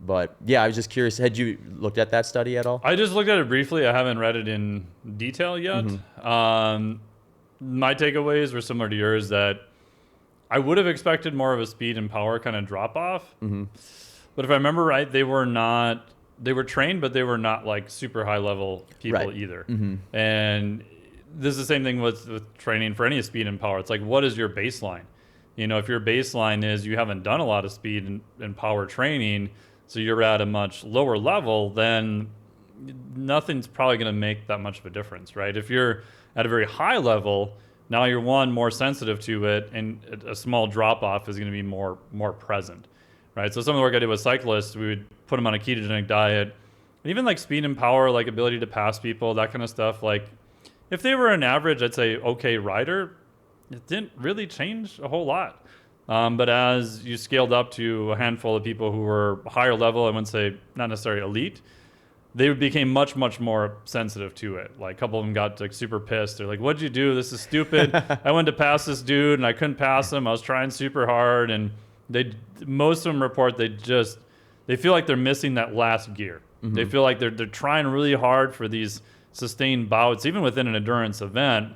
But yeah, I was just curious. Had you looked at that study at all? I just looked at it briefly. I haven't read it in detail yet. My takeaways were similar to yours, that I would have expected more of a speed and power kind of drop off. But if I remember right, they were trained, but they were not like super high level people either. And this is the same thing with training for any speed and power. It's like, what is your baseline? You know, if your baseline is you haven't done a lot of speed and power training, so you're at a much lower level, then nothing's probably going to make that much of a difference, right? If you're at a very high level, now you're more sensitive to it, and a small drop off is going to be more present, right? So some of the work I did with cyclists, we would put them on a ketogenic diet, and even like speed and power, like ability to pass people, that kind of stuff. Like if they were an average, I'd say okay rider, it didn't really change a whole lot. But as you scaled up to a handful of people who were higher level, I wouldn't say not necessarily elite, they became much more sensitive to it. Like a couple of them got like super pissed. They're like, "What'd you do? This is stupid. I went to pass this dude and I couldn't pass him. I was trying super hard." And most of them report they feel like they're missing that last gear. They feel like they're trying really hard for these sustained bouts, even within an endurance event,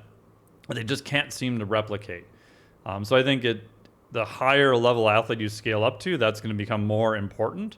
but they just can't seem to replicate. So I think the higher level athlete you scale up to, that's going to become more important.